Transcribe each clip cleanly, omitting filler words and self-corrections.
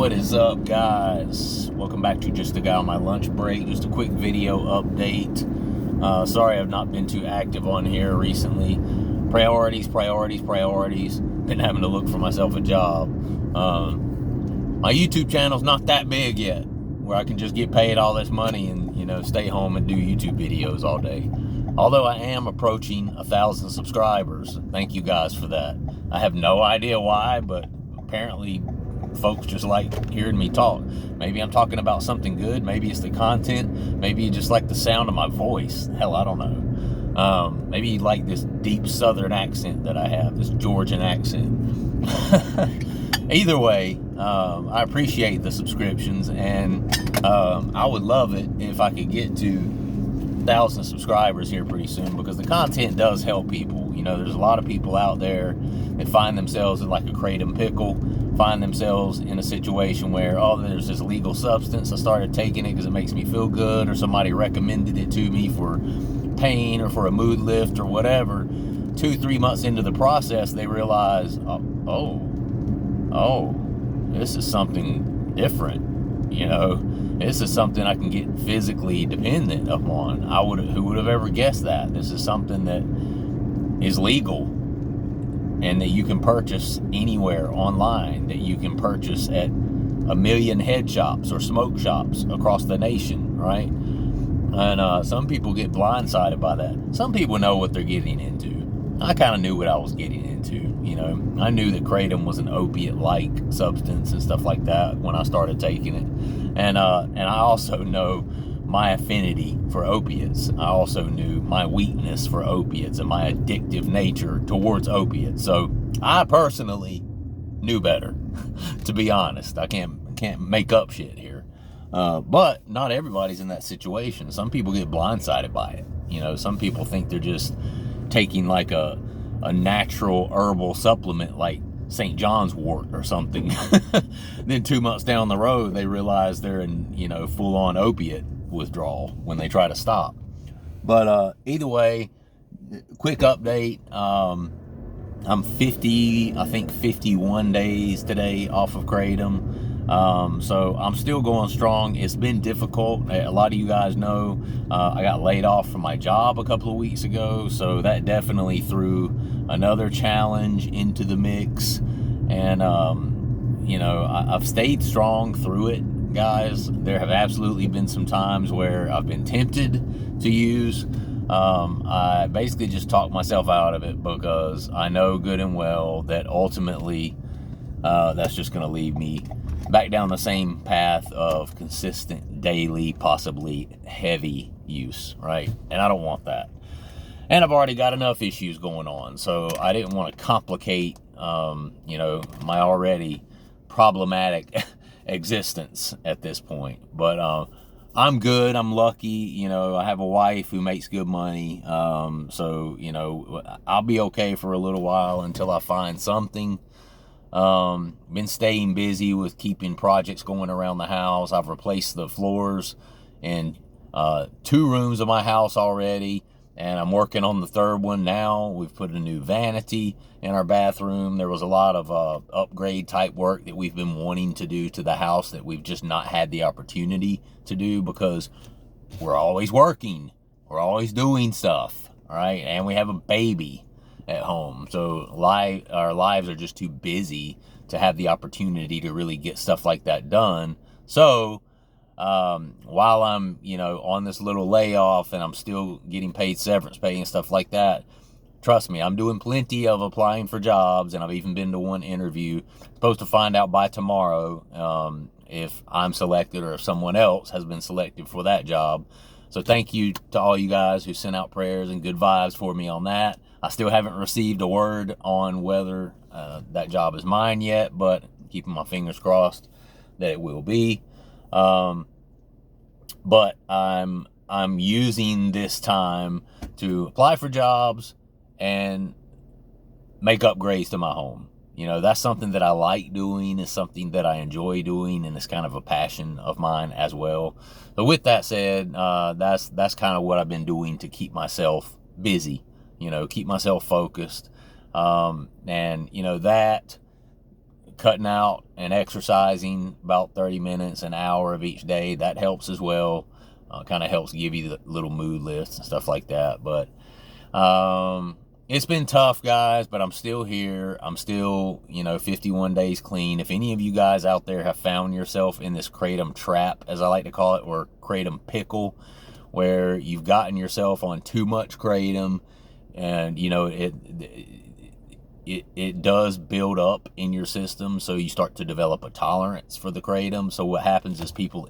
What is up, guys? Welcome back to Just a Guy on My Lunch Break. Just a quick video update. Sorry I've not been too active on here recently. Priorities. Been having to look for myself a job. My YouTube channel's not that big yet, where I can just get paid all this money and, stay home and do YouTube videos all day. Although I am approaching 1,000 subscribers. Thank you guys for that. I have no idea why, but apparently folks just like hearing me talk. Maybe I'm talking about something good. Maybe it's the content. Maybe you just like the sound of my voice. Hell, I don't know. Maybe you like this deep Southern accent that I have, this Georgian accent. Either way, I appreciate the subscriptions, and I would love it if I could get to 1,000 subscribers here pretty soon, because the content does help people. There's a lot of people out there that find themselves in like a Kratom pickle, find themselves in a situation where, there's this legal substance, I started taking it because it makes me feel good, or somebody recommended it to me for pain or for a mood lift or whatever. 2-3 months into the process, they realize, this is something different. This is something I can get physically dependent upon. Who would have ever guessed that? This is something that is legal and that you can purchase anywhere online, that you can purchase at 1 million head shops or smoke shops across the nation, right? And some people get blindsided by that. Some people know what they're getting into. I kind of knew what I was getting into. I knew that Kratom was an opiate-like substance and stuff like that when I started taking it. And I also know my affinity for opiates. I also knew my weakness for opiates and my addictive nature towards opiates. So I personally knew better, to be honest. I can't make up shit here. But not everybody's in that situation. Some people get blindsided by it. Some people think they're just taking like a natural herbal supplement like St. John's wort or something. Then 2 months down the road, they realize they're in, full-on opiate withdrawal when they try to stop. But either way, quick update. I'm 51 days today off of Kratom. So I'm still going strong. It's been difficult. A lot of you guys know I got laid off from my job a couple of weeks ago, so that definitely threw another challenge into the mix. And I've stayed strong through it, guys. There have absolutely been some times where I've been tempted to use. I basically just talked myself out of it, because I know good and well that ultimately that's just going to lead me back down the same path of consistent, daily, possibly heavy use, right? And I don't want that. And I've already got enough issues going on, so I didn't want to complicate, my already problematic existence at this point. But I'm good. I'm lucky. I have a wife who makes good money. So, I'll be okay for a little while until I find something. Been staying busy with keeping projects going around the house. I've replaced the floors in 2 rooms of my house already, and I'm working on the 3rd one now. We've put a new vanity in our bathroom. There was a lot of upgrade type work that we've been wanting to do to the house that we've just not had the opportunity to do, because we're always working. We're always doing stuff, all right? And we have a baby at home, so our lives are just too busy to have the opportunity to really get stuff like that done. So while I'm on this little layoff and I'm still getting paid severance pay and stuff like that, trust me, I'm doing plenty of applying for jobs, and I've even been to one interview. Supposed to find out by tomorrow if I'm selected or if someone else has been selected for that job. So thank you to all you guys who sent out prayers and good vibes for me on that. I still haven't received a word on whether that job is mine yet, but keeping my fingers crossed that it will be. But I'm using this time to apply for jobs and make upgrades to my home. That's something that I like doing. It's something that I enjoy doing, and it's kind of a passion of mine as well. So with that said, that's kind of what I've been doing to keep myself busy, keep myself focused. And that cutting out and exercising about 30 minutes, an hour of each day, that helps as well. Kind of helps give you the little mood lifts and stuff like that. But it's been tough, guys, but I'm still here. I'm still, 51 days clean. If any of you guys out there have found yourself in this Kratom trap, as I like to call it, or Kratom pickle, where you've gotten yourself on too much Kratom, and it does build up in your system, so you start to develop a tolerance for the Kratom. So what happens is people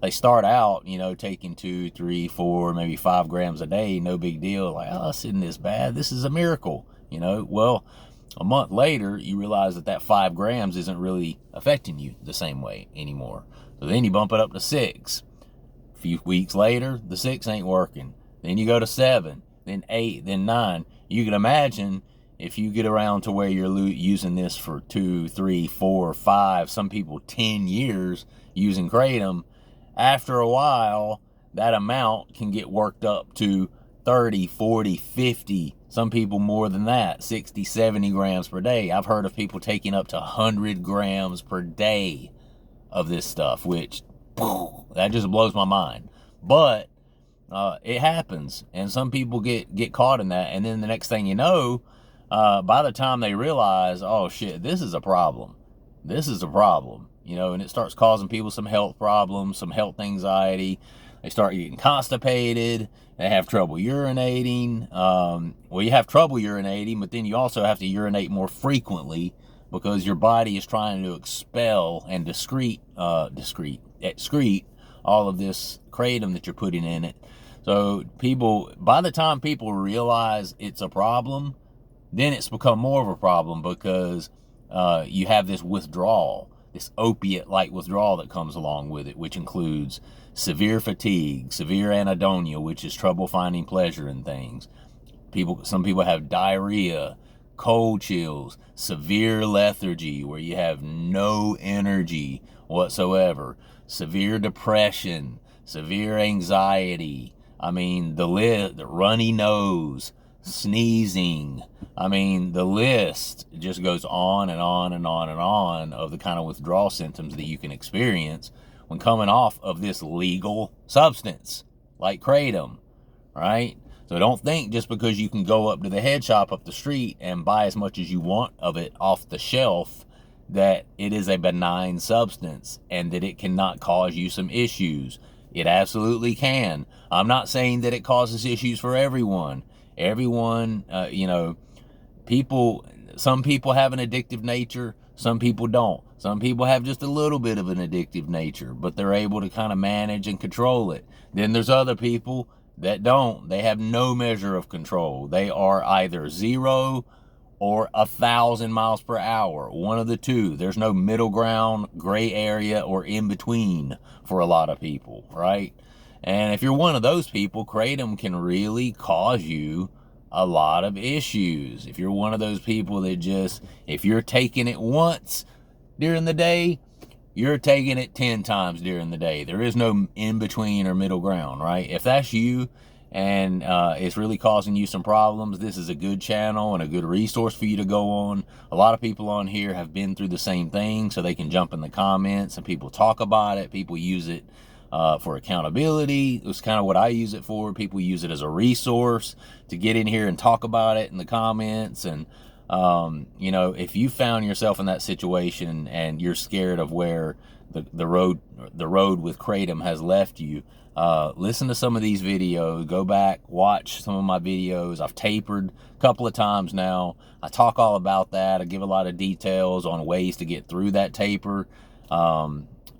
they start out, taking 2, 3, 4, maybe 5 grams a day, no big deal, like, oh, this isn't this bad, this is a miracle, well, a month later you realize that 5 grams isn't really affecting you the same way anymore. So then you bump it up to 6. A few weeks later, the 6 ain't working. Then you go to 7, then 8, then 9. You can imagine if you get around to where you're using this for 2, 3, 4, 5, some people 10 years using Kratom, after a while, that amount can get worked up to 30, 40, 50, some people more than that, 60, 70 grams per day. I've heard of people taking up to 100 grams per day of this stuff, which, that just blows my mind. But it happens, and some people get caught in that, and then the next thing you know, by the time they realize, oh shit, this is a problem, and it starts causing people some health problems, some health anxiety. They start getting constipated, they have trouble urinating. Well, you have trouble urinating, but then you also have to urinate more frequently because your body is trying to expel and excrete all of this Kratom that you're putting in it. So by the time people realize it's a problem, then it's become more of a problem because you have this withdrawal, this opiate-like withdrawal that comes along with it, which includes severe fatigue, severe anhedonia, which is trouble finding pleasure in things. Some people have diarrhea, cold chills, severe lethargy, where you have no energy whatsoever, severe depression, severe anxiety. The runny nose, sneezing. The list just goes on and on and on and on of the kind of withdrawal symptoms that you can experience when coming off of this legal substance like Kratom, right? So don't think just because you can go up to the head shop up the street and buy as much as you want of it off the shelf that it is a benign substance and that it cannot cause you some issues. It absolutely can. I'm not saying that it causes issues for everyone. Everyone, some people have an addictive nature, some people don't. Some people have just a little bit of an addictive nature, but they're able to kind of manage and control it. Then there's other people that don't. They have no measure of control. They are either 0 or 1,000 miles per hour, one of the two. There's no middle ground, gray area, or in between for a lot of people, right? And if you're one of those people, Kratom can really cause you a lot of issues. If you're one of those people that if you're taking it once during the day, you're taking it 10 times during the day. There is no in between or middle ground, right? If that's you and it's really causing you some problems, this is a good channel and a good resource for you to go on. A lot of people on here have been through the same thing, so they can jump in the comments and people talk about it. People use it for accountability. It's kind of what I use it for. People use it as a resource to get in here and talk about it in the comments. And if you found yourself in that situation and you're scared of where the road with Kratom has left you, listen to some of these videos, go back, watch some of my videos. I've tapered a couple of times now. I talk all about that. I give a lot of details on ways to get through that taper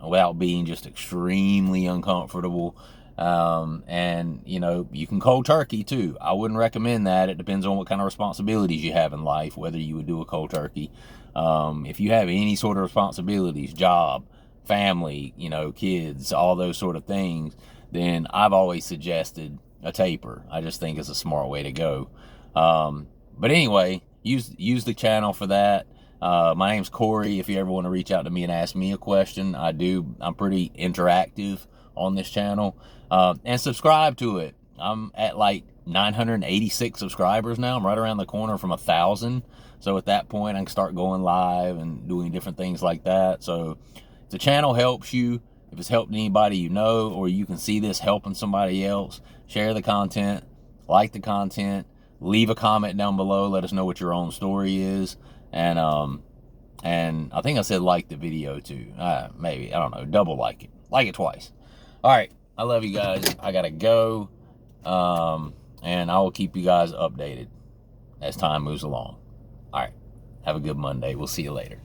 without being just extremely uncomfortable. And you can cold turkey too. I wouldn't recommend that. It depends on what kind of responsibilities you have in life, whether you would do a cold turkey. If you have any sort of responsibilities, job, family, kids, all those sort of things, then I've always suggested a taper. I just think it's a smart way to go. But anyway, use the channel for that. My name's Corey. If you ever want to reach out to me and ask me a question, I'm pretty interactive on this channel. And subscribe to it. I'm at like 986 subscribers now. I'm right around the corner from 1,000. So at that point, I can start going live and doing different things like that. So if the channel helps you, if it's helped anybody you know, or you can see this helping somebody else, share the content, like the content, leave a comment down below. Let us know what your own story is. And I think I said like the video too. Maybe, I don't know, double like it. Like it twice. All right. I love you guys. I got to go. And I will keep you guys updated as time moves along. All right. Have a good Monday. We'll see you later.